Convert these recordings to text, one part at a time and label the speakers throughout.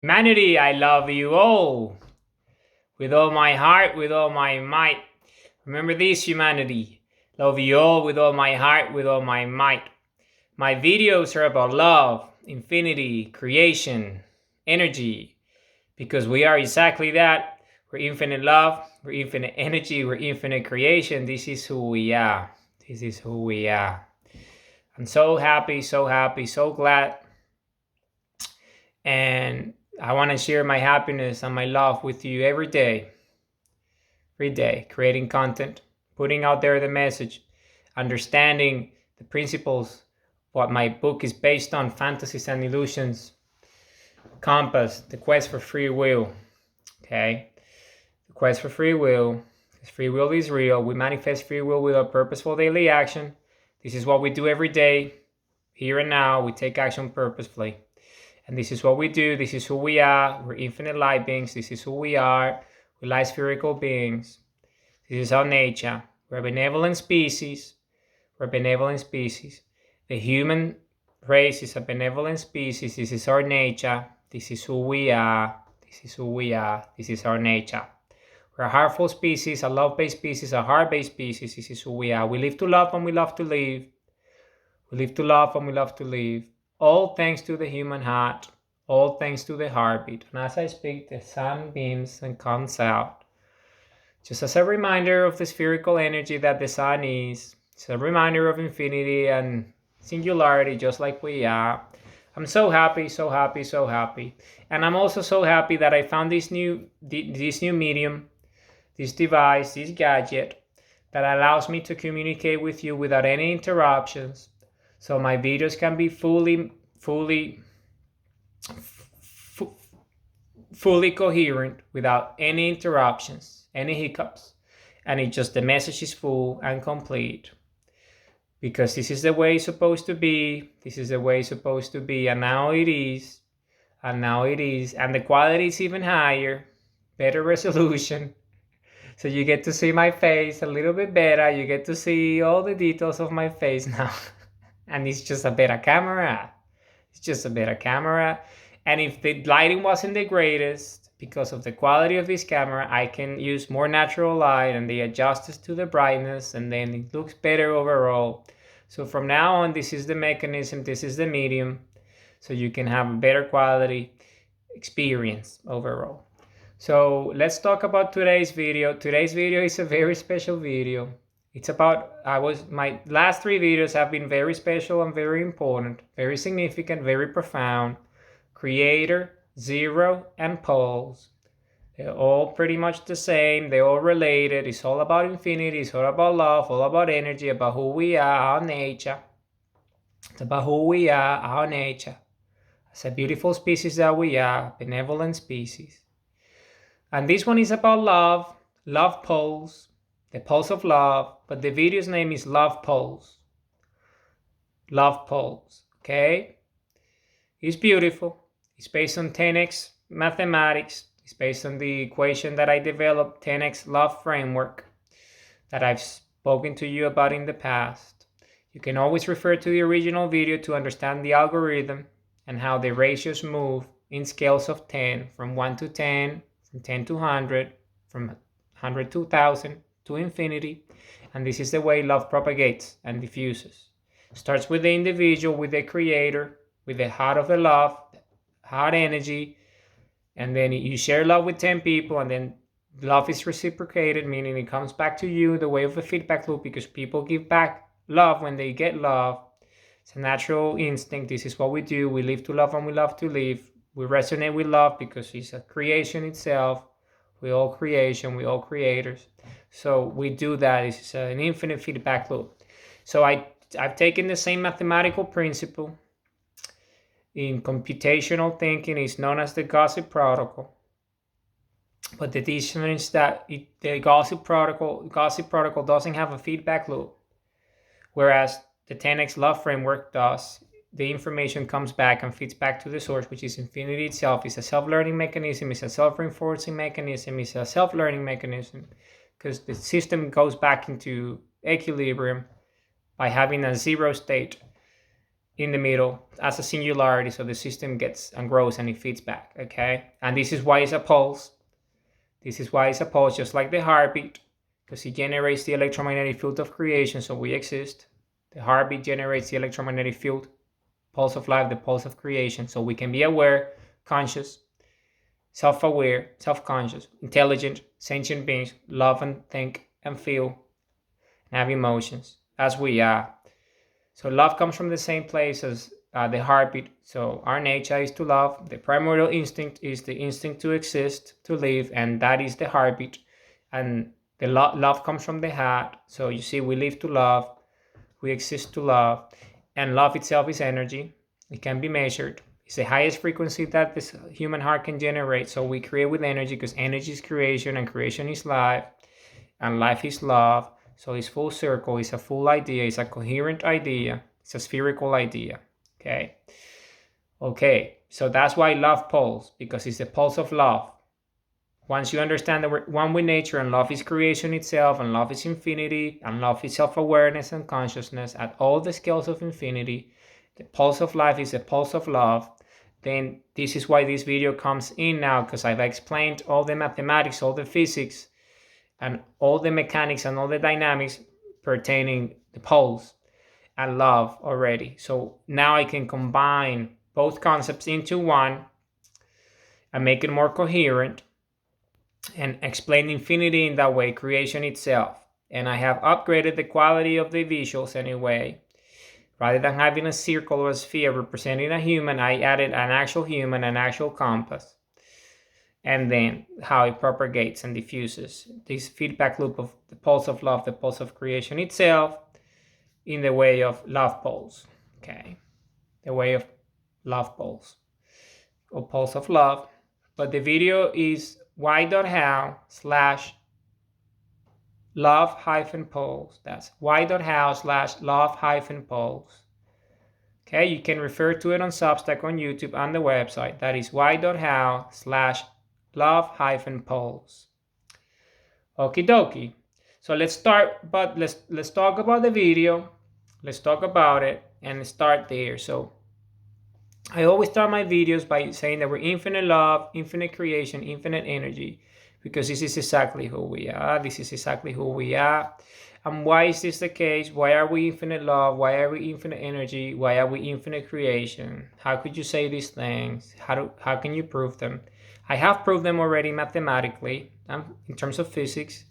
Speaker 1: Humanity, I love you all with all my heart, with all my might. Remember this, humanity. Love you all with all my heart, with all my might. My videos are about love, infinity, creation, energy, because we are exactly that. We're infinite love, we're infinite energy, we're infinite creation. This is who we are. This is who we are. I'm so happy, so happy, so glad. And I want to share my happiness and my love with you every day, creating content, putting out there the message, understanding the principles, what my book is based on, fantasies and illusions, compass, the quest for free will. Okay, the quest for free will, because free will is real. We manifest free will with our purposeful daily action. This is what we do every day, here and now. We take action purposefully. And this is what we do. This is who we are. We're infinite light beings. This is who we are. We're light spherical beings. This is our nature. We're a benevolent species. We're a benevolent species. The human race is a benevolent species. This is our nature. This is who we are. This is who we are. This is our nature. We're a heartful species, a love-based species, a heart-based species. This is who we are. We live to love and we love to live. We live to love and we love to live. All thanks to the human heart. All thanks to the heartbeat. And as I speak, the sun beams and comes out. Just as a reminder of the spherical energy that the sun is. It's a reminder of infinity and singularity, just like we are. I'm so happy, so happy, so happy. And I'm also so happy that I found this new medium, this device, this gadget that allows me to communicate with you without any interruptions. So my videos can be fully coherent without any interruptions, any hiccups. And the message is full and complete. Because this is the way it's supposed to be. This is the way it's supposed to be. And now it is. And now it is. And the quality is even higher. Better resolution. So you get to see my face a little bit better. You get to see all the details of my face now. And it's just a better camera. It's just a better camera. And if the lighting wasn't the greatest, because of the quality of this camera, I can use more natural light and they adjust it to the brightness and then it looks better overall. So from now on, this is the mechanism, this is the medium, so you can have a better quality experience overall. So let's talk about today's video. Today's video is a very special video. It's about, my last 3 videos have been very special and very important, very significant, very profound. Creator, zero, and poles. They're all pretty much the same. They're all related. It's all about infinity. It's all about love, all about energy, about who we are, our nature. It's about who we are, our nature. It's a beautiful species that we are, benevolent species. And this one is about love, love poles, the pulse of love, but the video's name is Love Poles. Love Poles, okay? It's beautiful. It's based on 10x mathematics. It's based on the equation that I developed, 10x love framework, that I've spoken to you about in the past. You can always refer to the original video to understand the algorithm and how the ratios move in scales of 10, from 1 to 10, from 10 to 100, from 100 to 1000, to infinity. And this is the way love propagates and diffuses. Starts with the individual, with the creator, with the heart of the love, heart energy, and then you share love with 10 people, and then love is reciprocated, meaning it comes back to you, the way of a feedback loop, because people give back love when they get love. It's a natural instinct. This is what we do. We live to love and we love to live. We resonate with love because it's a creation itself. We all creation, we all creators. So we do that. It's an infinite feedback loop. So I've taken the same mathematical principle. In computational thinking, is known as the gossip protocol. But the difference is that the gossip protocol doesn't have a feedback loop, whereas the 10x love framework does. The information comes back and feeds back to the source, which is infinity itself. It's a self-learning mechanism. It's a self-reinforcing mechanism. It's a self-learning mechanism, because the system goes back into equilibrium by having a zero state in the middle as a singularity, so the system gets and grows and it feeds back, okay? And this is why it's a pulse. This is why it's a pulse, just like the heartbeat, because it generates the electromagnetic field of creation, so we exist. The heartbeat generates the electromagnetic field, pulse of life, the pulse of creation, so we can be aware, conscious, self-aware, self-conscious, intelligent, sentient beings, love and think and feel and have emotions as we are. So love comes from the same place as the heartbeat. So our nature is to love. The primordial instinct is the instinct to exist, to live, and that is the heartbeat. And the love comes from the heart. So you see, we live to love, we exist to love, and love itself is energy. It can be measured. It's the highest frequency that this human heart can generate. So we create with energy, because energy is creation and creation is life and life is love. So it's full circle, it's a full idea, it's a coherent idea, it's a spherical idea, okay? Okay, so that's why love pulse, because it's the pulse of love. Once you understand that we're one with nature, and love is creation itself, and love is infinity, and love is self-awareness and consciousness at all the scales of infinity, the pulse of life is the pulse of love, then this is why this video comes in now, because I've explained all the mathematics, all the physics, and all the mechanics and all the dynamics pertaining the pulse and love already. So now I can combine both concepts into one and make it more coherent and explain infinity in that way, creation itself. And I have upgraded the quality of the visuals anyway. Rather than having a circle or a sphere representing a human, I added an actual human, an actual compass, and then how it propagates and diffuses this feedback loop of the pulse of love, the pulse of creation itself, in the way of love pulse, okay? The way of love pulse, or pulse of love. But the video is y.how/love-pulse. That's y.how/love-pulse. Okay, you can refer to it on Substack, on YouTube, on the website. That is y.how/love-pulse. Okie dokie. So let's start, but let's talk about the video. Let's talk about it and start there. So I always start my videos by saying that we're infinite love, infinite creation, infinite energy, because this is exactly who we are. This is exactly who we are. And why is this the case? Why are we infinite love? Why are we infinite energy? Why are we infinite creation? How could you say these things? How can you prove them? I have proved them already mathematically, in terms of physics.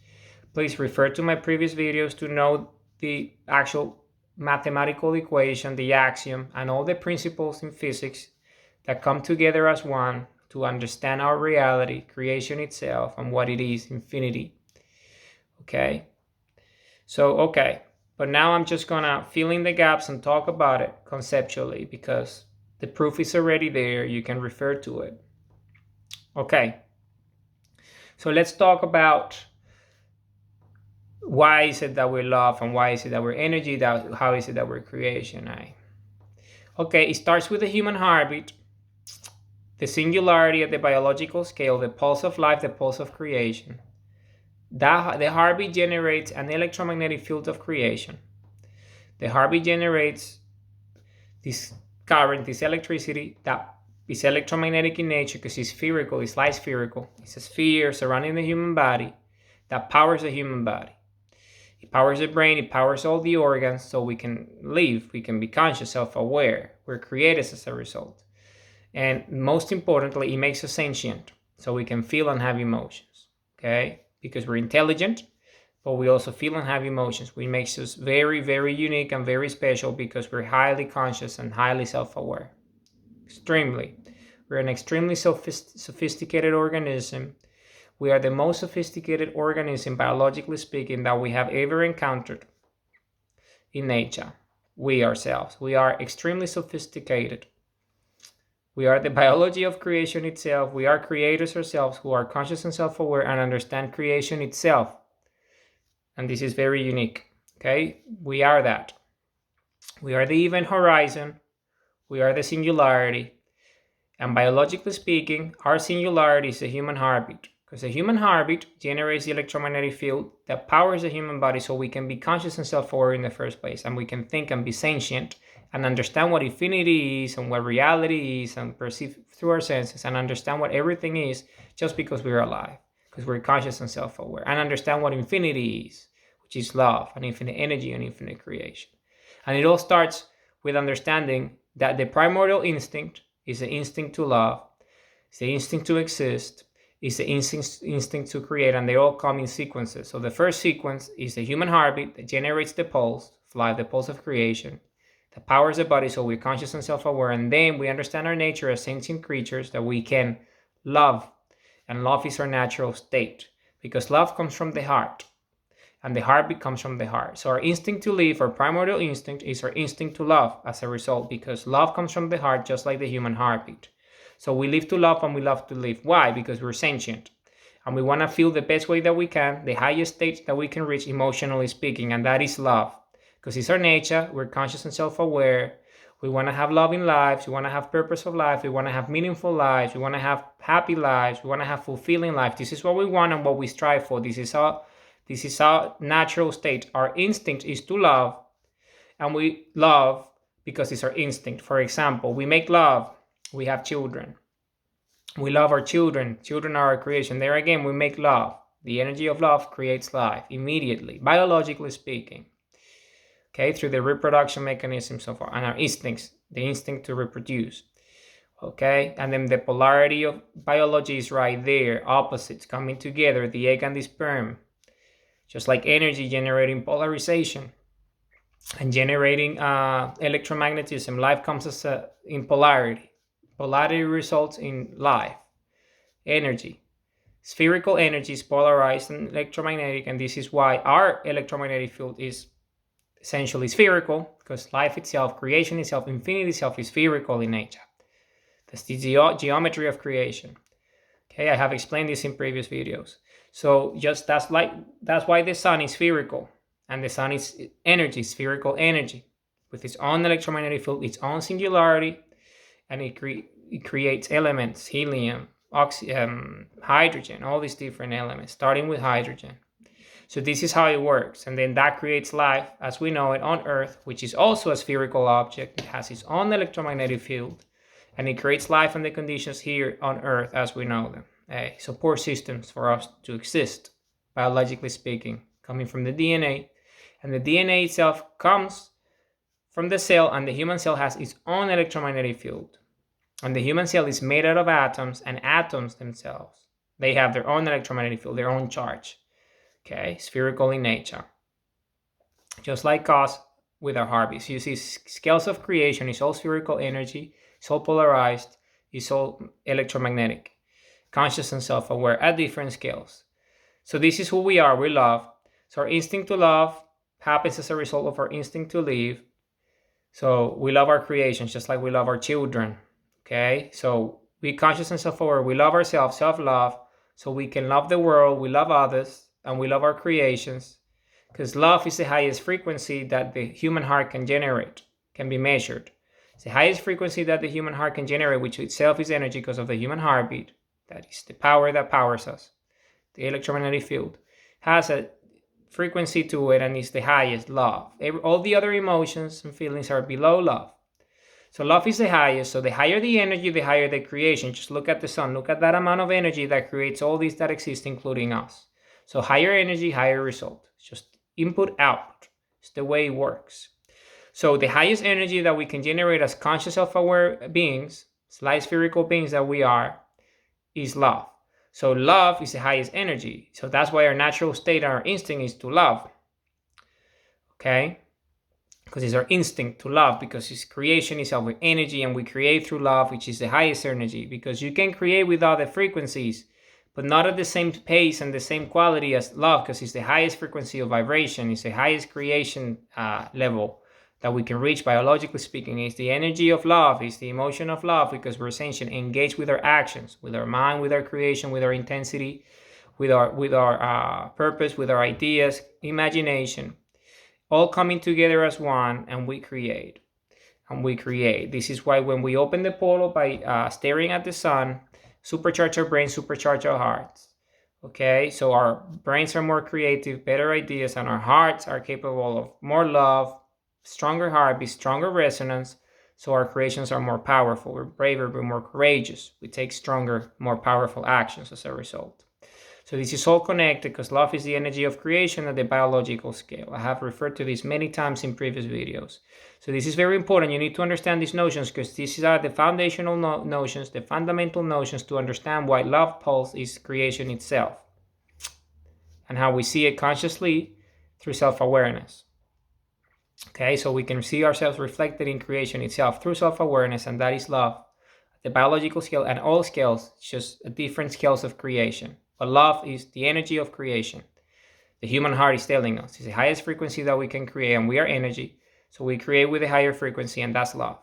Speaker 1: Please refer to my previous videos to know the actual mathematical equation, the axiom, and all the principles in physics that come together as one to understand our reality, creation itself, and what it is, infinity. Okay? So, okay. But now I'm just gonna fill in the gaps and talk about it conceptually, because the proof is already there. You can refer to it. Okay. So let's talk about why is it that we're love, and why is it that we're energy, how is it that we're creation. Okay, it starts with the human heartbeat, the singularity at the biological scale, the pulse of life, the pulse of creation. The heartbeat generates an electromagnetic field of creation. The heartbeat generates this current, this electricity that is electromagnetic in nature, because it's spherical, it's light spherical. It's a sphere surrounding the human body that powers the human body. It powers the brain, it powers all the organs, so we can live, we can be conscious, self-aware. We're created as a result. And most importantly, it makes us sentient, so we can feel and have emotions, okay? Because we're intelligent, but we also feel and have emotions, which makes us very, very unique and very special, because we're highly conscious and highly self-aware. Extremely. We're an extremely sophisticated organism. We are the most sophisticated organism, biologically speaking, that we have ever encountered in nature. We ourselves. We are extremely sophisticated. We are the biology of creation itself. We are creators ourselves who are conscious and self-aware and understand creation itself. And this is very unique. Okay? We are that. We are the event horizon. We are the singularity. And biologically speaking, our singularity is the human heartbeat. Because the human heartbeat generates the electromagnetic field that powers the human body, so we can be conscious and self-aware in the first place. And we can think and be sentient and understand what infinity is and what reality is and perceive through our senses and understand what everything is just because we're alive, because we're conscious and self-aware, and understand what infinity is, which is love and infinite energy and infinite creation. And it all starts with understanding that the primordial instinct is the instinct to love, it's the instinct to exist, it's the instinct to create, and they all come in sequences. So the first sequence is the human heartbeat that generates the pulse, the pulse of creation, that powers the body so we're conscious and self-aware, and then we understand our nature as sentient creatures that we can love, and love is our natural state, because love comes from the heart, and the heartbeat comes from the heart. So our instinct to live, our primordial instinct, is our instinct to love as a result, because love comes from the heart just like the human heartbeat. So we live to love and we love to live. Why? Because we're sentient and we want to feel the best way that we can, the highest state that we can reach emotionally speaking, and that is love. Because it's our nature, we're conscious and self-aware. We want to have loving lives, we want to have purpose of life, we want to have meaningful lives, we want to have happy lives, we want to have fulfilling life. This is what we want and what we strive for. This is our natural state. Our instinct is to love, and we love because it's our instinct. For example, we make love, we have children. We love our children. Children are our creation. There again, we make love. The energy of love creates life immediately, biologically speaking. Okay, through the reproduction mechanism so far, and our instincts, the instinct to reproduce. Okay, and then the polarity of biology is right there, opposites coming together, the egg and the sperm. Just like energy generating polarization and generating electromagnetism, life comes in polarity. Polarity results in life, energy. Spherical energy is polarized and electromagnetic, and this is why our electromagnetic field is essentially spherical, because life itself, creation itself, infinity itself is spherical in nature. That's the geometry of creation. Okay, I have explained this in previous videos. So just that's why the sun is spherical, and the sun is energy, spherical energy, with its own electromagnetic field, its own singularity. And it creates elements, helium, oxygen, hydrogen, all these different elements, starting with hydrogen. So this is how it works. And then that creates life as we know it on Earth, which is also a spherical object. It has its own electromagnetic field, and it creates life and the conditions here on Earth as we know them. Support systems for us to exist, biologically speaking, coming from the DNA. And the DNA itself comes from the cell, and the human cell has its own electromagnetic field. And the human cell is made out of atoms, and atoms themselves, they have their own electromagnetic field, their own charge. Okay, spherical in nature. Just like us with our heartbeats. You see, scales of creation is all spherical energy, it's all polarized, it's all electromagnetic, conscious and self-aware at different scales. So this is who we are, we love. So our instinct to love happens as a result of our instinct to live. So we love our creations just like we love our children. Okay, so we conscious and self-aware, we love ourselves, self-love, so we can love the world, we love others, and we love our creations, because love is the highest frequency that the human heart can generate, can be measured. It's the highest frequency that the human heart can generate, which itself is energy because of the human heartbeat. That is the power that powers us. The electromagnetic field has a frequency to it, and it's the highest, love. All the other emotions and feelings are below love. So love is the highest. So the higher the energy, the higher the creation. Just look at the sun. Look at that amount of energy that creates all these that exist, including us. So higher energy, higher result. It's just input, output. It's the way it works. So the highest energy that we can generate as conscious, self-aware beings, light spherical beings that we are, is love. So love is the highest energy. So that's why our natural state and our instinct is to love. Okay? Because it's our instinct to love, because it's creation itself with energy, and we create through love, which is the highest energy. Because you can create with other frequencies, but not at the same pace and the same quality as love, because it's the highest frequency of vibration. It's the highest creation level that we can reach, biologically speaking. It's the energy of love, it's the emotion of love, because we're sentient, engaged with our actions, with our mind, with our creation, with our intensity, with our purpose, with our ideas, imagination, all coming together as one, and we create. And we create. This is why when we open the portal by staring at the sun, supercharge our brains, supercharge our hearts. Okay, so our brains are more creative, better ideas, and our hearts are capable of more love, stronger heartbeat, stronger resonance. So our creations are more powerful. We're braver, we're more courageous. We take stronger, more powerful actions as a result. So this is all connected because love is the energy of creation at the biological scale. I have referred to this many times in previous videos. So this is very important. You need to understand these notions because these are the foundational notions, the fundamental notions to understand why love pulse is creation itself and how we see it consciously through self-awareness. Okay, so we can see ourselves reflected in creation itself through self-awareness, and that is love. The biological scale and all scales, just different scales of creation. But love is the energy of creation. The human heart is telling us it's the highest frequency that we can create, and we are energy. So we create with a higher frequency, and that's love.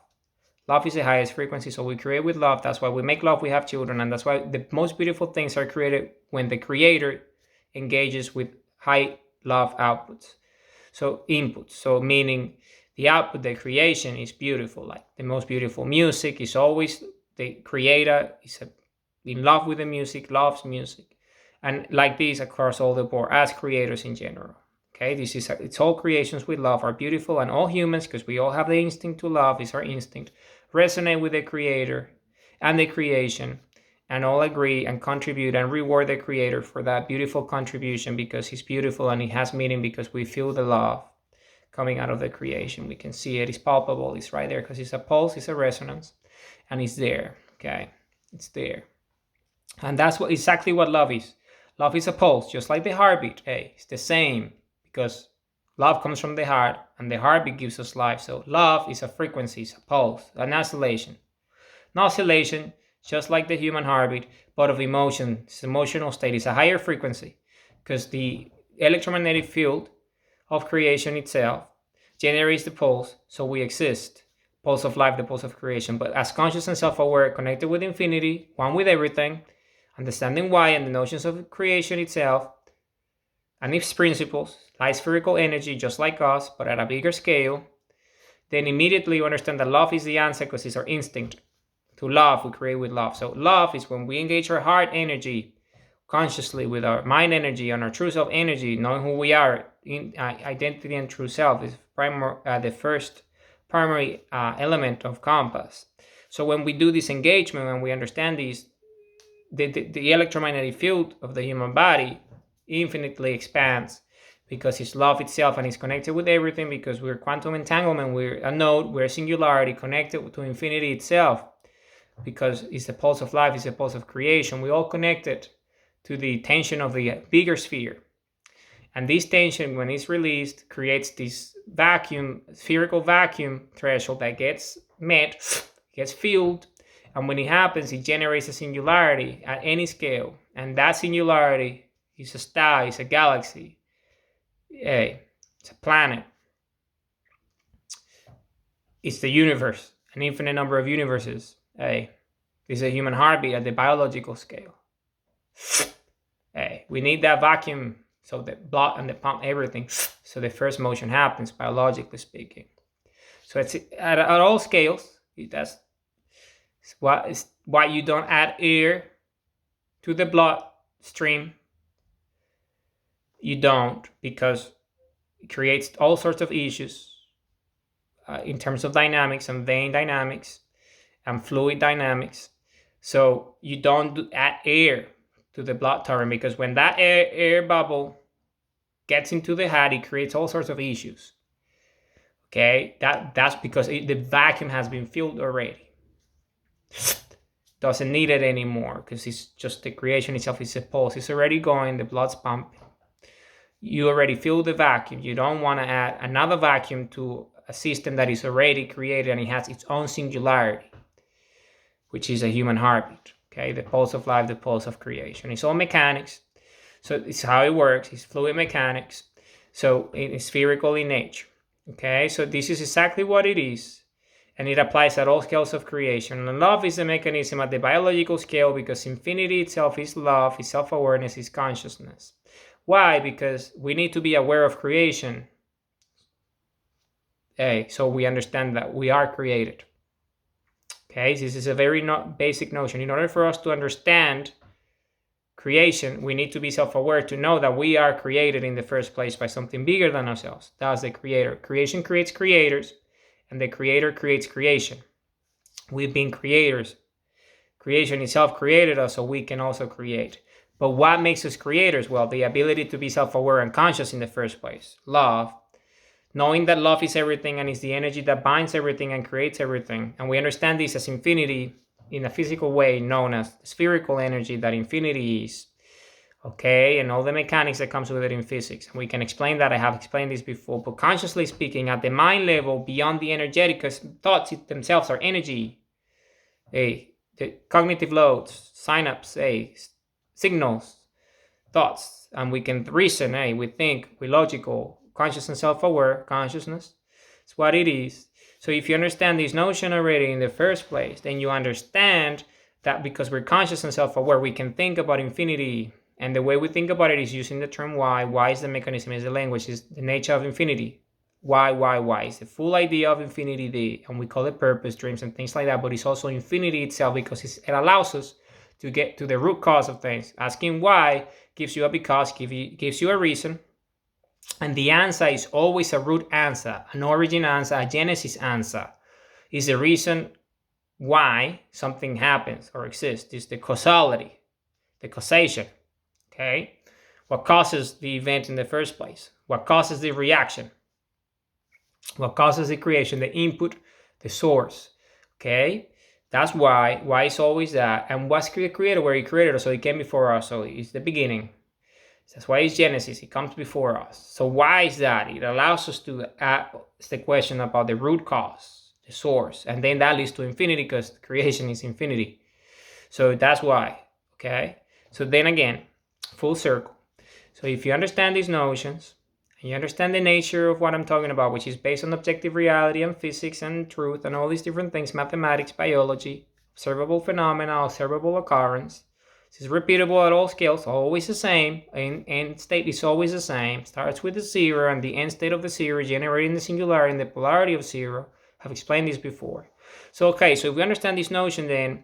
Speaker 1: Love is the highest frequency, so we create with love. That's why we make love, we have children, and that's why the most beautiful things are created when the creator engages with high love outputs. So inputs, so meaning the output, the creation is beautiful. Like the most beautiful music is always the creator is in love with the music, loves music. And like this across all the board as creators in general. Okay, it's all creations with love are beautiful, and all humans, because we all have the instinct to love, is our instinct, resonate with the creator and the creation, and all agree and contribute and reward the creator for that beautiful contribution because he's beautiful and it has meaning because we feel the love coming out of the creation. We can see it, it's palpable, it's right there because it's a pulse, it's a resonance, and it's there. Okay, it's there. And that's exactly what love is. Love is a pulse, just like the heartbeat. Hey, it's the same because love comes from the heart and the heartbeat gives us life. So love is a frequency, it's a pulse, an oscillation. An oscillation, just like the human heartbeat, but of emotion. It's emotional state. It's a higher frequency because the electromagnetic field of creation itself generates the pulse, so we exist. Pulse of life, the pulse of creation. But as conscious and self-aware, connected with infinity, one with everything, understanding why and the notions of creation itself and its principles, light spherical energy just like us, but at a bigger scale, then immediately you understand that love is the answer because it's our instinct. To love, we create with love. So love is when we engage our heart energy consciously with our mind energy and our true self energy, knowing who we are, in identity and true self is the first primary element of compass. So when we do this engagement and we understand these, the electromagnetic field of the human body infinitely expands because it's love itself and it's connected with everything because we're quantum entanglement, we're a node, we're a singularity connected to infinity itself because it's the pulse of life, it's the pulse of creation. We all connected to the tension of the bigger sphere. And this tension, when it's released, creates this vacuum, spherical vacuum threshold that gets met, gets filled. And when it happens, it generates a singularity at any scale. And that singularity is a star, it's a galaxy, it's a planet. It's the universe, an infinite number of universes. This is a human heartbeat at the biological scale. We need that vacuum so the blood and the pump, everything, so the first motion happens, biologically speaking. So it's at all scales. That's why you don't add air to the bloodstream. You don't, because it creates all sorts of issues in terms of dynamics and vein dynamics and fluid dynamics. So you don't add air to the blood current because when that air bubble gets into the heart, it creates all sorts of issues. Okay, that's because the vacuum has been filled already. Doesn't need it anymore because it's just the creation itself is a pulse. It's already going, the blood's pumping. You already fill the vacuum. You don't want to add another vacuum to a system that is already created and it has its own singularity, which is a human heartbeat. Okay, the pulse of life, the pulse of creation. It's all mechanics. So it's how it works. It's fluid mechanics. So it's spherical in nature. Okay, so this is exactly what it is. And it applies at all scales of creation. And love is the mechanism at the biological scale because infinity itself is love, is self-awareness, is consciousness. Why? Because we need to be aware of creation. So we understand that we are created. Okay, this is a very basic notion. In order for us to understand creation, we need to be self-aware to know that we are created in the first place by something bigger than ourselves. That's the creator. Creation creates creators, and the creator creates creation. We've been creators. Creation itself created us, so we can also create. But what makes us creators? Well, the ability to be self-aware and conscious in the first place. Love. Knowing that love is everything and is the energy that binds everything and creates everything. And we understand this as infinity in a physical way, known as spherical energy that infinity is. Okay, and all the mechanics that comes with it in physics. And we can explain that. I have explained this before. But consciously speaking, at the mind level, beyond the energetic, because thoughts themselves are energy. The cognitive loads, synapses, signals, thoughts, and we can reason. We think, we're logical. Conscious and self-aware consciousness. It's what it is. So if you understand this notion already in the first place, then you understand that because we're conscious and self-aware, we can think about infinity. And the way we think about it is using the term why. Why is the mechanism, is the language, is the nature of infinity. Why? It's the full idea of infinity, and we call it purpose, dreams, and things like that. But it's also infinity itself, because it allows us to get to the root cause of things. Asking why gives you a because, gives you a reason. And the answer is always a root answer, an origin answer, a genesis answer. Is the reason why something happens or exists. Is the causality, the causation. Okay? What causes the event in the first place? What causes the reaction? What causes the creation, the input, the source. Okay? That's why. Why is always that. And what's the creator? Where he created us, so he came before us, so it's the beginning. That's why it's Genesis. It comes before us. So why is that? It allows us to ask the question about the root cause, the source. And then that leads to infinity, because creation is infinity. So that's why. Okay? So then again, full circle. So if you understand these notions, and you understand the nature of what I'm talking about, which is based on objective reality and physics and truth and all these different things, mathematics, biology, observable phenomena, observable occurrence, it's repeatable at all scales, always the same. End state is always the same. Starts with the zero, and the end state of the zero generating the singularity and the polarity of zero. I've explained this before. So if we understand this notion, then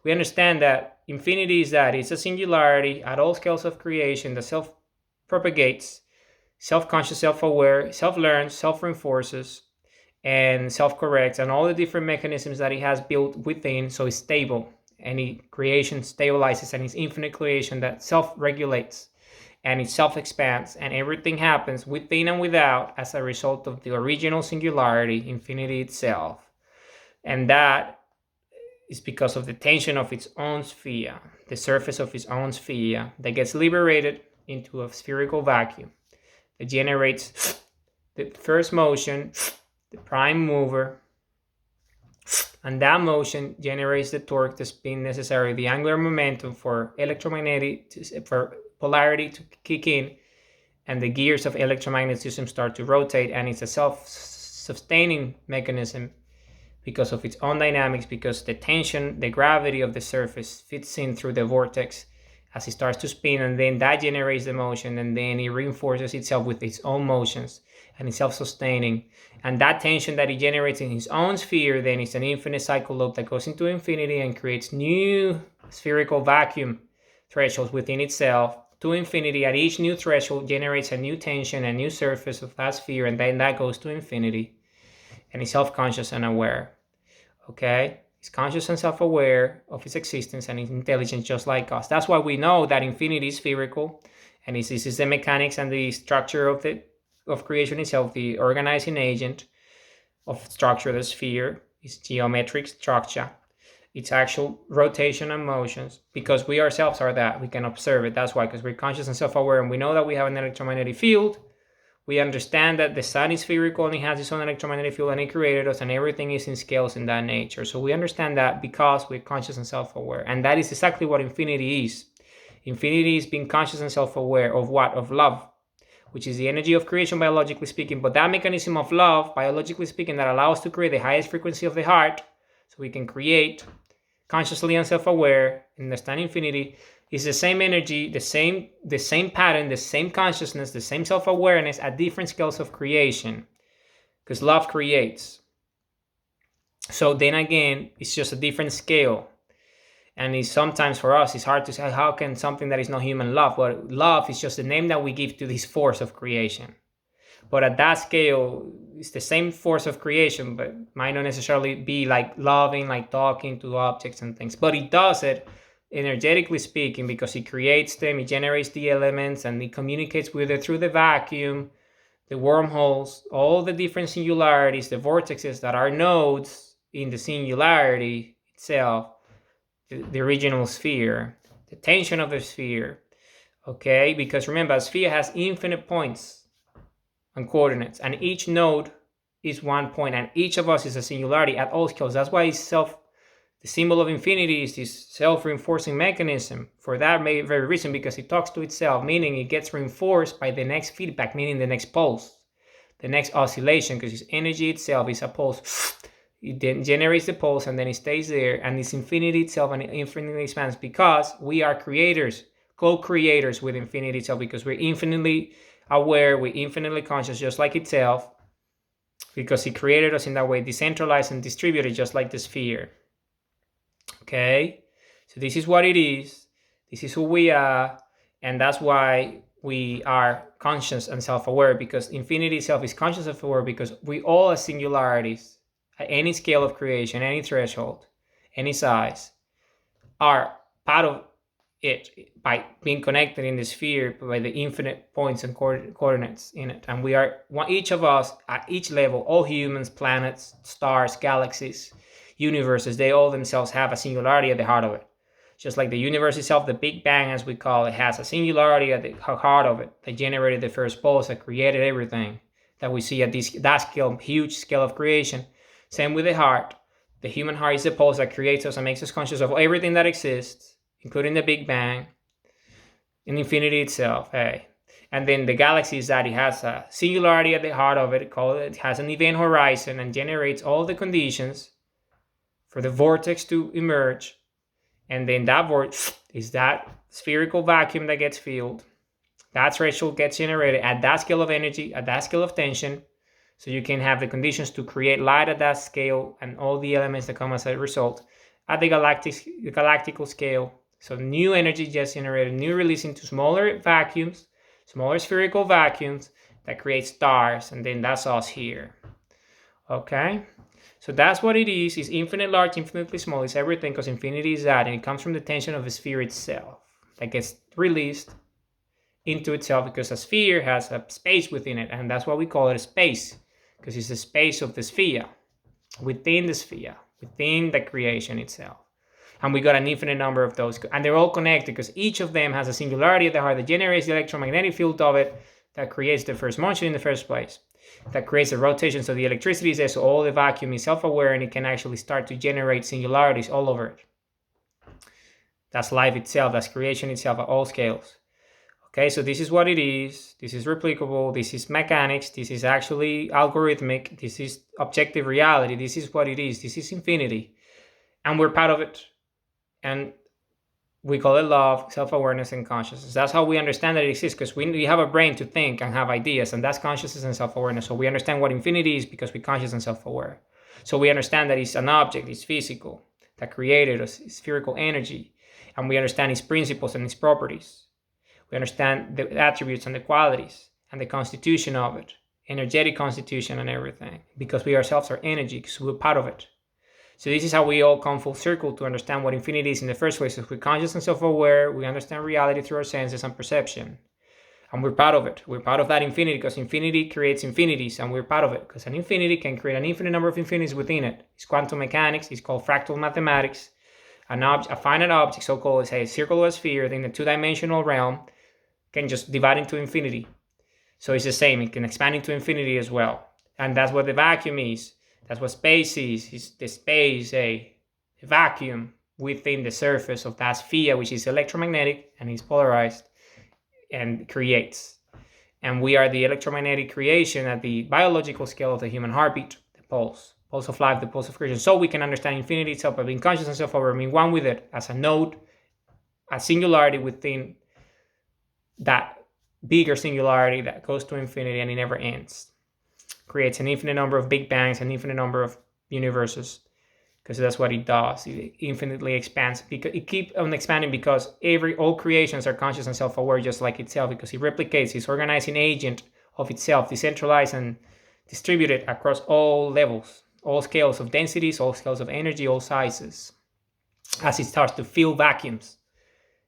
Speaker 1: we understand that infinity is that it's a singularity at all scales of creation that self-propagates, self-conscious, self-aware, self-learns, self-reinforces, and self-corrects, and all the different mechanisms that it has built within, so it's stable. Any creation stabilizes, and it's infinite creation that self-regulates, and it self-expands, and everything happens within and without as a result of the original singularity, infinity itself. And that is because of the tension of its own sphere, the surface of its own sphere, that gets liberated into a spherical vacuum that generates the first motion, the prime mover. And that motion generates the torque, the spin necessary, the angular momentum for for polarity to kick in, and the gears of electromagnetism start to rotate. And it's a self-sustaining mechanism because of its own dynamics, because the tension, the gravity of the surface fits in through the vortex as it starts to spin, and then that generates the motion, and then it reinforces itself with its own motions, and it's self-sustaining. And that tension that it generates in its own sphere then is an infinite cycle loop that goes into infinity and creates new spherical vacuum thresholds within itself to infinity. At each new threshold generates a new tension, a new surface of that sphere, and then that goes to infinity. And it's self-conscious and aware. Okay? It's conscious and self-aware of its existence and its intelligence, just like us. That's why we know that infinity is spherical, and this is the mechanics and the structure of creation itself, the organizing agent of structure, the sphere, its geometric structure, its actual rotation and motions, because we ourselves are that. We can observe it. That's why, because we're conscious and self-aware, and we know that we have an electromagnetic field. We understand that the sun is spherical and it has its own electromagnetic field, and it created us, and everything is in scales in that nature. So we understand that because we're conscious and self-aware. And that is exactly what infinity is. Infinity is being conscious and self-aware of what? Of love, which is the energy of creation, biologically speaking. But that mechanism of love, biologically speaking, that allows us to create the highest frequency of the heart, so we can create consciously and self-aware, understand infinity, is the same energy, the same pattern, the same consciousness, the same self-awareness at different scales of creation, because love creates. So then again, it's just a different scale. And it's sometimes for us, it's hard to say, how can something that is not human love? Well, love is just the name that we give to this force of creation. But at that scale, it's the same force of creation, but might not necessarily be like loving, like talking to objects and things. But it does it, energetically speaking, because it creates them, it generates the elements, and it communicates with it through the vacuum, the wormholes, all the different singularities, the vortexes that are nodes in the singularity itself, the original sphere, the tension of the sphere. Okay, because remember, a sphere has infinite points and coordinates, and each node is one point, and each of us is a singularity at all scales. That's why the symbol of infinity is this self-reinforcing mechanism for that very reason, because it talks to itself, meaning it gets reinforced by the next feedback, meaning the next pulse, the next oscillation, because its energy itself is a pulse. It then generates the pulse, and then it stays there, and it's infinity itself, and it infinitely expands, because we are creators, co-creators with infinity itself, because we're infinitely aware, we're infinitely conscious, just like itself, because it created us in that way, decentralized and distributed, just like the sphere. Okay, so this is what it is, this is who we are, and that's why we are conscious and self-aware, because infinity itself is conscious and self-aware, because we all are singularities at any scale of creation, any threshold, any size, are part of it by being connected in the sphere by the infinite points and coordinates in it. And we are, each of us at each level, all humans, planets, stars, galaxies, universes, they all themselves have a singularity at the heart of it. Just like the universe itself, the Big Bang as we call it, has a singularity at the heart of it that generated the first pulse, that created everything that we see at that scale, huge scale of creation. Same with the heart. The human heart is the pulse that creates us and makes us conscious of everything that exists, including the Big Bang and infinity itself. Hey. And then the galaxy is that it has a singularity at the heart of it. It has an event horizon and generates all the conditions for the vortex to emerge. And then that vortex is that spherical vacuum that gets filled. That threshold gets generated at that scale of energy, at that scale of tension. So you can have the conditions to create light at that scale and all the elements that come as a result at the galactical scale. So new energy gets generated, new release into smaller vacuums, smaller spherical vacuums that create stars, and then that's us here. Okay? So that's what it is. It's infinite large, infinitely small. It's everything, because infinity is that, and it comes from the tension of the sphere itself that gets released into itself, because a sphere has a space within it, and that's why we call it a space, because it's the space of the sphere, within the sphere, within the creation itself. And we got an infinite number of those, and they're all connected, because each of them has a singularity at the heart that generates the electromagnetic field of it, that creates the first motion in the first place, that creates a rotation, so the electricity is there, so all the vacuum is self-aware, and it can actually start to generate singularities all over it. That's life itself, that's creation itself at all scales. Okay, so this is what it is. This is replicable. This is mechanics. This is actually algorithmic. This is objective reality. This is what it is. This is infinity. And we're part of it. And we call it love, self-awareness, and consciousness. That's how we understand that it exists, because we have a brain to think and have ideas, and that's consciousness and self-awareness. So we understand what infinity is because we're conscious and self-aware. So we understand that it's an object, it's physical, that created us, it's spherical energy. And we understand its principles and its properties. We understand the attributes and the qualities and the constitution of it, energetic constitution and everything, because we ourselves are energy, because we're part of it. So this is how we all come full circle to understand what infinity is in the first place. If we're conscious and self-aware, we understand reality through our senses and perception. And we're part of it. We're part of that infinity, because infinity creates infinities, and we're part of it, because an infinity can create an infinite number of infinities within it. It's quantum mechanics. It's called fractal mathematics. A finite object, so-called, say, a circle or a sphere in the two-dimensional realm, can just divide into infinity. So it's the same. It can expand into infinity as well. And that's what the vacuum is. That's what space is. It's the space, a vacuum within the surface of that sphere, which is electromagnetic and is polarized and creates. And we are the electromagnetic creation at the biological scale of the human heartbeat, the pulse of life, the pulse of creation. So we can understand infinity itself by being conscious and self-aware, being one with it as a node, a singularity within that bigger singularity that goes to infinity, and it never ends. Creates an infinite number of Big Bangs, an infinite number of universes, because that's what it does. It infinitely expands, because it keeps on expanding, because all creations are conscious and self-aware just like itself, because it replicates, it's organizing agent of itself, decentralized and distributed across all levels, all scales of densities, all scales of energy, all sizes, as it starts to fill vacuums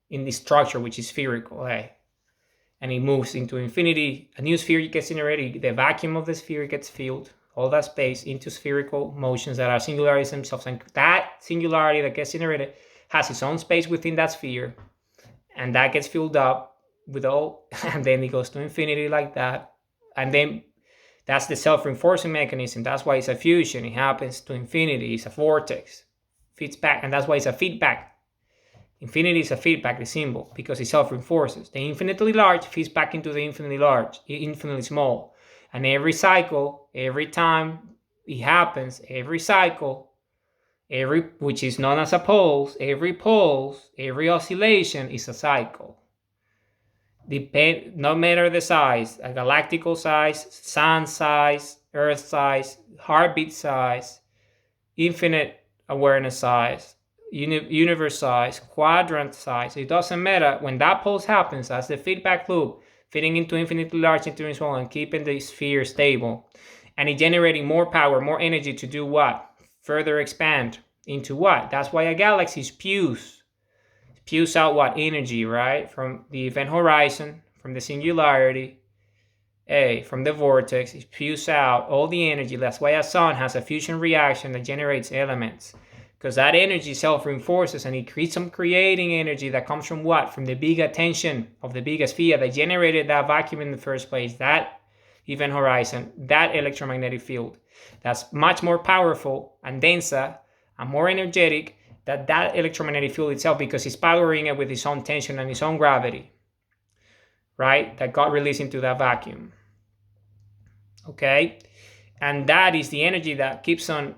Speaker 1: in this structure, which is spherical, and it moves into infinity. A new sphere gets generated, the vacuum of the sphere gets filled, all that space, into spherical motions that are singularities themselves, and that singularity that gets generated has its own space within that sphere, and that gets filled up with all, and then it goes to infinity like that, and then that's the self-reinforcing mechanism. That's why it's a fusion. It happens to infinity. It's a vortex, feeds back, and that's why it's a feedback. Infinity is a feedback, the symbol, because it self-reinforces. The infinitely large feeds back into the infinitely large, infinitely small. And every cycle, every time it happens, every cycle, which is known as a pulse, every oscillation is a cycle. No matter the size, a galactical size, sun size, earth size, heartbeat size, infinite awareness size, universe size, quadrant size, it doesn't matter. When that pulse happens, as the feedback loop, fitting into infinitely large, infinitely small, and keeping the sphere stable, and it generating more power, more energy to do what? Further expand into what? That's why a galaxy spews out what? Energy, right? From the event horizon, from the singularity, from the vortex, it spews out all the energy. That's why a sun has a fusion reaction that generates elements, because that energy self-reinforces, and it creates some creating energy that comes from what? From the big attention of the biggest sphere that generated that vacuum in the first place, that event horizon, that electromagnetic field. That's much more powerful and denser and more energetic than that electromagnetic field itself, because it's powering it with its own tension and its own gravity, right? That got released into that vacuum. Okay? And that is the energy that keeps on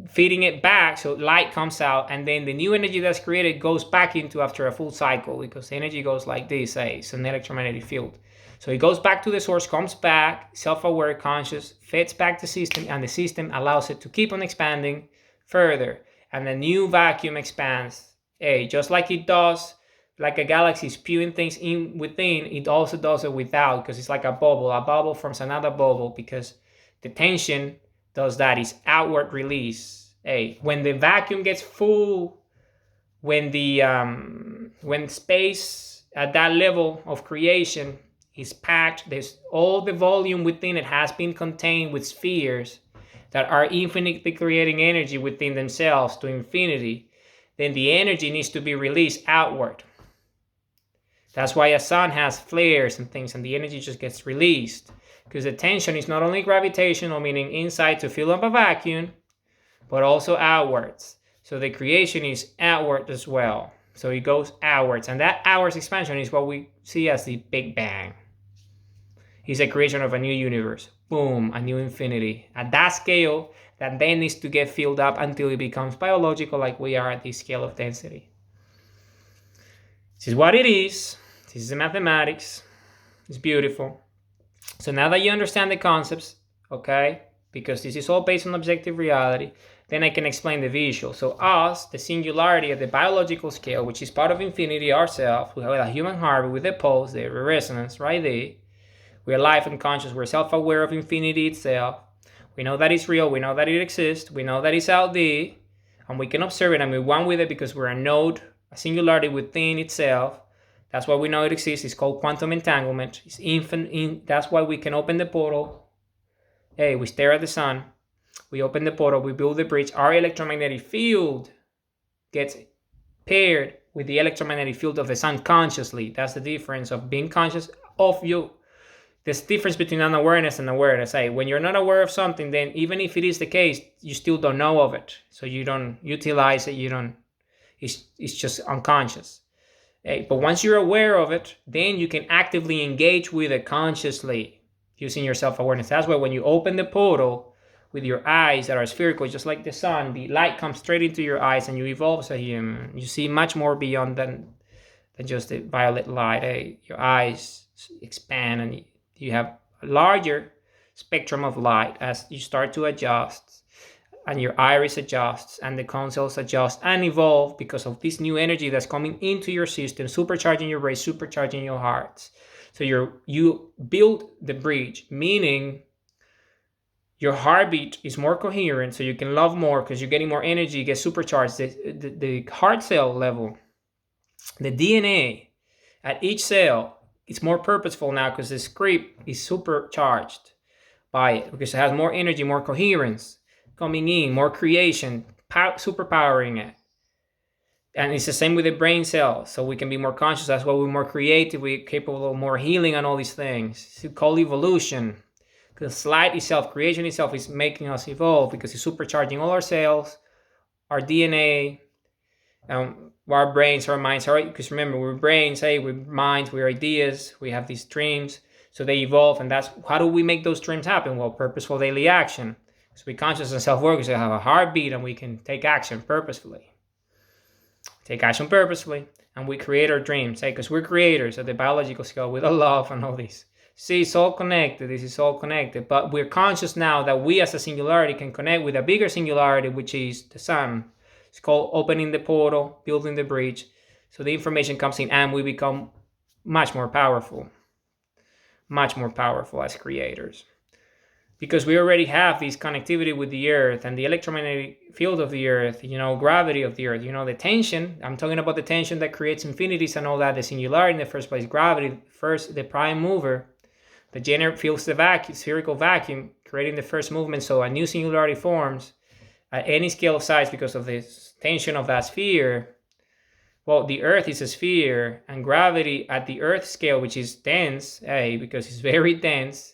Speaker 1: feeding it back, so light comes out, and then the new energy that's created goes back into after a full cycle, because the energy goes like this, it's an electromagnetic field. So it goes back to the source, comes back, self-aware, conscious, feeds back the system, and the system allows it to keep on expanding further, and the new vacuum expands. Just like it does, like a galaxy spewing things in within, it also does it without, because it's like a bubble forms another bubble, because the tension does that, is outward release. When the vacuum gets full, when space at that level of creation is packed, there's all the volume within it has been contained with spheres that are infinitely creating energy within themselves to infinity, then the energy needs to be released outward. That's why a sun has flares and things, and the energy just gets released, because the tension is not only gravitational, meaning inside to fill up a vacuum, but also outwards. So the creation is outward as well. So it goes outwards, and that outwards expansion is what we see as the Big Bang. It's a creation of a new universe. Boom, a new infinity. At that scale, that then needs to get filled up until it becomes biological, like we are at this scale of density. This is what it is. This is the mathematics. It's beautiful. So now that you understand the concepts, okay, because this is all based on objective reality, then I can explain the visual. So us, the singularity at the biological scale, which is part of infinity ourselves, we have a human heart with a pulse, the resonance right there. We're alive and conscious. We're self-aware of infinity itself. We know that it's real. We know that it exists. We know that it's out there, and we can observe it, and we're one with it, because we're a node, a singularity within itself. That's why we know it exists. It's called quantum entanglement. It's infinite. That's why we can open the portal. We stare at the sun. We open the portal. We build the bridge. Our electromagnetic field gets paired with the electromagnetic field of the sun consciously. That's the difference of being conscious of you. There's a difference between unawareness and awareness. When you're not aware of something, then even if it is the case, you still don't know of it. So you don't utilize it. It's just unconscious. But once you're aware of it, then you can actively engage with it consciously using your self-awareness. That's why when you open the portal with your eyes that are spherical, just like the sun, the light comes straight into your eyes and you evolve as a human. You see much more beyond than just the violet light. Your eyes expand and you have a larger spectrum of light as you start to adjust. and your iris adjusts and the cone cells adjust and evolve because of this new energy that's coming into your system, supercharging your brain, supercharging your hearts. So you build the bridge, meaning your heartbeat is more coherent, so you can love more because you're getting more energy, you get supercharged. The heart cell level, the DNA at each cell, it's more purposeful now because the script is supercharged by it because it has more energy, more coherence coming in, more creation, superpowering it. And it's the same with the brain cells, so we can be more conscious. That's why we're more creative, we're capable of more healing and all these things. It's called evolution. Because light itself, creation itself, is making us evolve because it's supercharging all our cells, our DNA, our brains, our minds. Because remember, we're brains, we're minds, we're ideas, we have these dreams. So they evolve, and that's how do we make those dreams happen? Well, purposeful daily action. So we conscious and self-work, because we have a heartbeat and we can take action purposefully. Take action purposefully, and we create our dreams. Because we're creators at the biological scale with a love and all this. See, it's all connected. This is all connected. But we're conscious now that we as a singularity can connect with a bigger singularity, which is the sun. It's called opening the portal, building the bridge. So the information comes in and we become much more powerful as creators. Because we already have this connectivity with the earth and the electromagnetic field of the earth, gravity of the earth, the tension. I'm talking about the tension that creates infinities and all that, the singularity in the first place, gravity, first, the prime mover. The generator feels the vacuum, spherical vacuum, creating the first movement. So a new singularity forms at any scale of size because of the tension of that sphere. Well, the earth is a sphere, and gravity at the earth scale, which is dense, because it's very dense,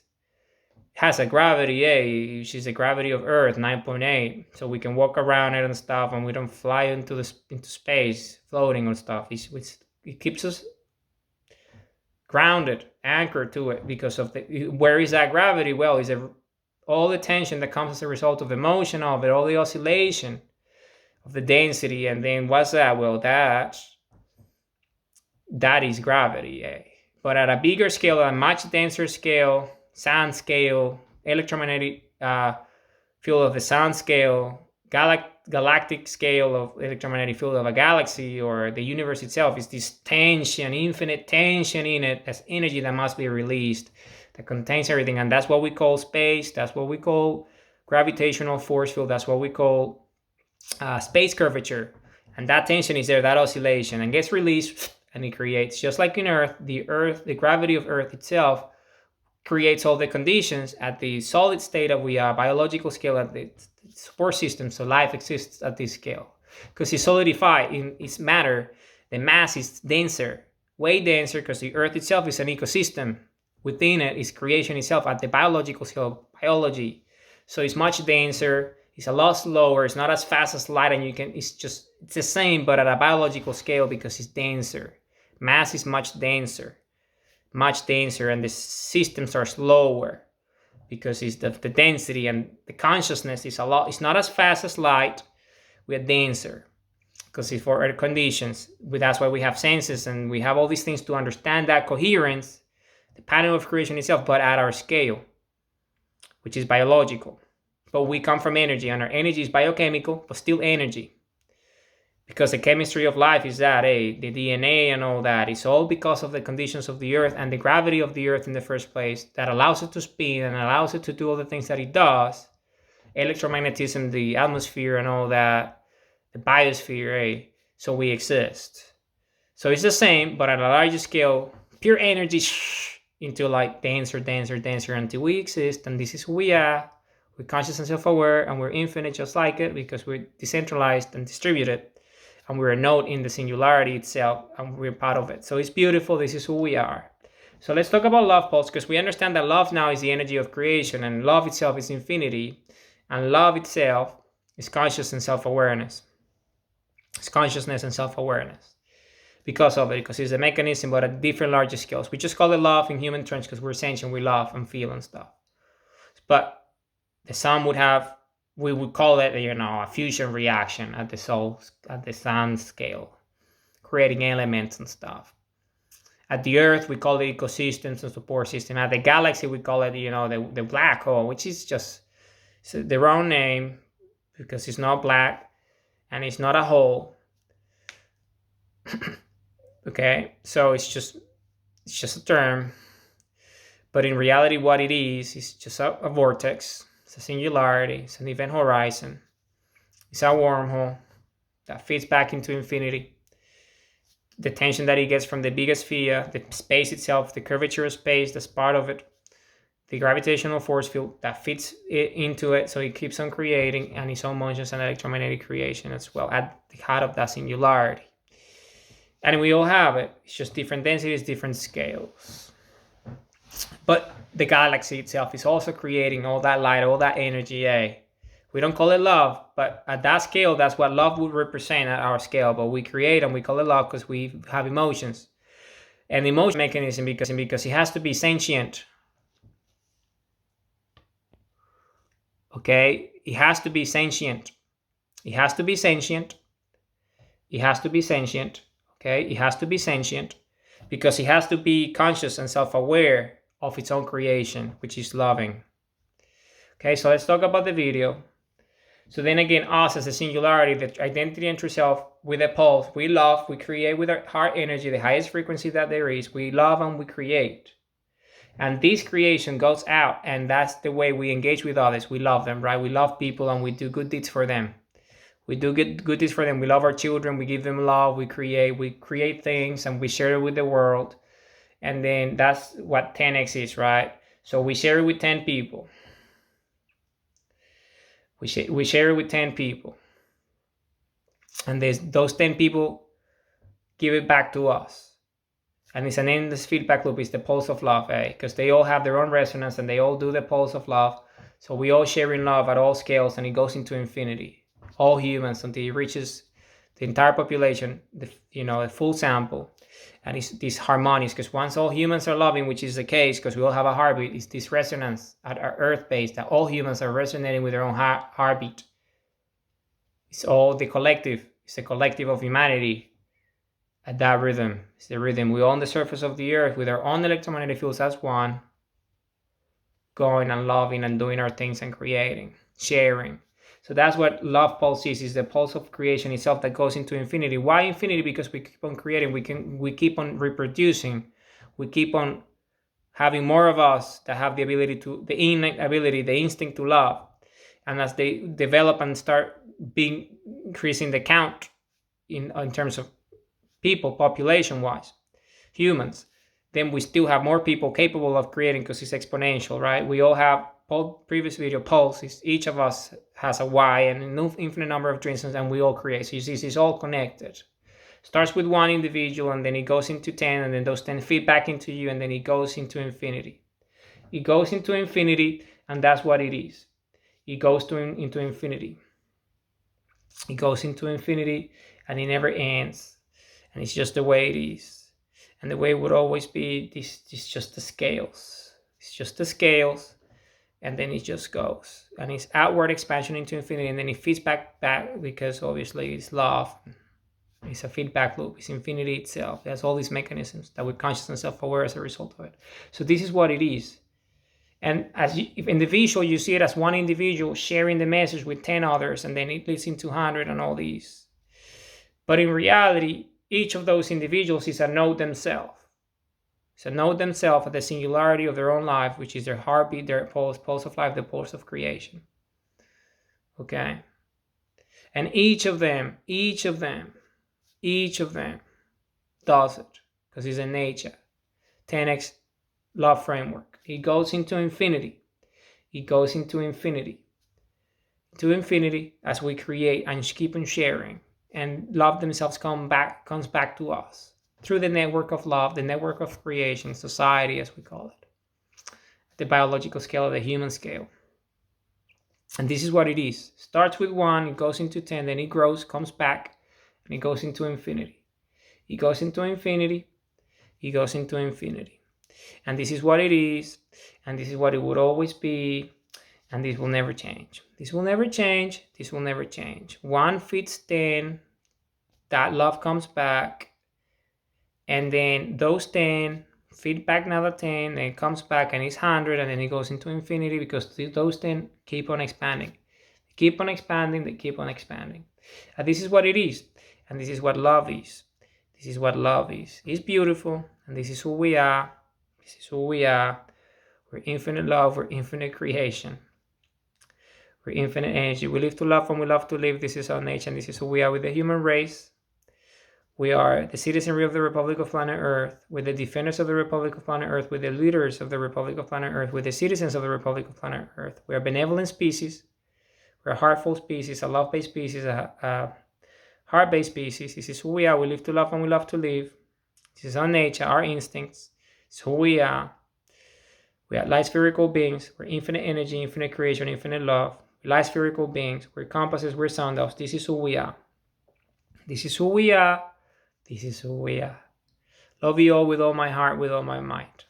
Speaker 1: has a gravity, which is the gravity of earth, 9.8. So we can walk around it and stuff, and we don't fly into space, floating on stuff. It keeps us grounded, anchored to it because of where is that gravity? Well, is all the tension that comes as a result of the motion of it, all the oscillation of the density. And then what's that? Well, that is gravity. But at a bigger scale, a much denser scale, sound scale, electromagnetic field of the sound scale, galactic scale of electromagnetic field of a galaxy or the universe itself, is this tension, infinite tension in it as energy that must be released, that contains everything. And that's what we call space. That's what we call gravitational force field. That's what we call space curvature. And that tension is there, that oscillation, and gets released, and it creates, just like in Earth, the gravity of Earth itself creates all the conditions at the solid state of biological scale, at the support system. So life exists at this scale because it's solidified in its matter. The mass is denser, way denser, because the earth itself is an ecosystem. Within it is creation itself at the biological scale, biology. So it's much denser, it's a lot slower, it's not as fast as light, and it's the same, but at a biological scale because it's denser. Mass is much denser, and the systems are slower because it's the density, and the consciousness is it's not as fast as light. We're denser because it's for air conditions. That's why we have senses and we have all these things to understand that coherence, the pattern of creation itself, but at our scale, which is biological. But we come from energy, and our energy is biochemical, but still energy. Because the chemistry of life is that, the DNA and all that, is all because of the conditions of the earth and the gravity of the earth in the first place that allows it to spin and allows it to do all the things that it does. Electromagnetism, the atmosphere and all that, the biosphere, so we exist. So it's the same, but at a larger scale, pure energy into like denser until we exist, and this is who we are. We're conscious and self-aware, and we're infinite just like it because we're decentralized and distributed. And we're a node in the singularity itself, and we're part of it. So it's beautiful. This is who we are. So let's talk about love pulse, because we understand that love now is the energy of creation, and love itself is infinity, and love itself is conscious and self-awareness. It's consciousness and self-awareness because of it, because it's a mechanism, but at different larger scales. We just call it love in human terms because we're sentient, we love and feel and stuff. But the sun we would call it, a fusion reaction at the sun scale, creating elements and stuff. At the earth, we call it ecosystems and support system. At the galaxy, we call it, the black hole, which is just the wrong name. because it's not black and it's not a hole. Okay, so it's just a term, but in reality what it is just a vortex. It's a singularity, it's an event horizon, it's a wormhole that fits back into infinity. The tension that it gets from the biggest sphere, the space itself, the curvature of space that's part of it, the gravitational force field that fits it into it, so it keeps on creating, and its own motions and electromagnetic creation as well at the heart of that singularity. And we all have it. It's just different densities, different scales. But the galaxy itself is also creating all that light, all that energy. We don't call it love, but at that scale, that's what love would represent at our scale. But we create and we call it love because we have emotions. And the emotion mechanism, because it has to be sentient. Okay? It has to be sentient. It has to be sentient. It has to be sentient. Okay? It has to be sentient because it has to be conscious and self-aware of its own creation, which is loving. Okay, so let's talk about the video. So then again, us as a singularity, the identity and true self with a pulse, we love, we create with our heart energy, the highest frequency that there is. We love and we create. And this creation goes out, and that's the way we engage with others. We love them, right? We love people and we do good deeds for them. We do good deeds for them. We love our children. We give them love. We create things and we share it with the world. And then that's what 10x is, right? So we share it with 10 people. We share it with 10 people. And those 10 people give it back to us. And it's an endless feedback loop. It's the pulse of love, because they all have their own resonance and they all do the pulse of love. So we all share in love at all scales, and it goes into infinity. All humans until it reaches the entire population, the full sample. And it's this harmonious, because once all humans are loving, which is the case, because we all have a heartbeat, it's this resonance at our earth base that all humans are resonating with their own heartbeat. It's all the collective. It's the collective of humanity at that rhythm. It's the rhythm. We're on the surface of the earth with our own electromagnetic fields as one, going and loving and doing our things and creating, sharing. So that's what love pulse is the pulse of creation itself that goes into infinity. Why infinity? Because we keep on creating, we keep on reproducing, we keep on having more of us that have the ability the innate ability, the instinct to love. And as they develop and start increasing the count in terms of people, population-wise, humans, then we still have more people capable of creating because it's exponential, right? We all have, previous video, pulses. Each of us has a Y and an infinite number of transitions, and we all create. So you see, it's all connected. Starts with one individual, and then it goes into 10, and then those 10 feed back into you, and then it goes into infinity. It goes into infinity, and that's what it is. It goes into infinity. It goes into infinity, and it never ends. And it's just the way it is. And the way it would always be, this is just the scales. It's just the scales. And then it just goes. And it's outward expansion into infinity. And then it feeds back because obviously it's love. It's a feedback loop. It's infinity itself. There's all these mechanisms that we're conscious and self-aware as a result of it. So this is what it is. And if in the visual, you see it as one individual sharing the message with 10 others. And then it leads into 100 and all these. But in reality, each of those individuals is a node themselves. It's a node themselves at the singularity of their own life, which is their heartbeat, their pulse of life, the pulse of creation. Okay? And each of them does it because it's a nature. 10x love framework. It goes into infinity. It goes into infinity. To infinity as we create and keep on sharing. And love themselves comes back to us through the network of love, the network of creation, society as we call it, the biological scale, the human scale. And this is what it is. Starts with 1, it goes into 10, then it grows, comes back, and it goes into infinity. It goes into infinity. It goes into infinity. And this is what it is, and this is what it would always be, and this will never change. This will never change. This will never change. 1 feeds 10. That love comes back. And then those 10 feed back another 10. Then it comes back and it's 100. And then it goes into infinity because those 10 keep on expanding. They keep on expanding, they keep on expanding. And this is what it is. And this is what love is. This is what love is. It's beautiful. And this is who we are. This is who we are. We're infinite love. We're infinite creation. We're infinite energy. We live to love and we love to live. This is our nature. And this is who we are with the human race. We are the citizenry of the Republic of Planet Earth. We're the defenders of the Republic of Planet Earth. We're the leaders of the Republic of Planet Earth. We're the citizens of the Republic of Planet Earth. We're a benevolent species. We're a heartful species, a love-based species, a heart-based species. This is who we are. We live to love and we love to live. This is our nature, our instincts. It's who we are. We are light spherical beings. We're infinite energy, infinite creation, infinite love. We're light spherical beings. We're compasses. We're sundials. This is who we are. This is who we are. This is who we are. Love you all with all my heart, with all my might.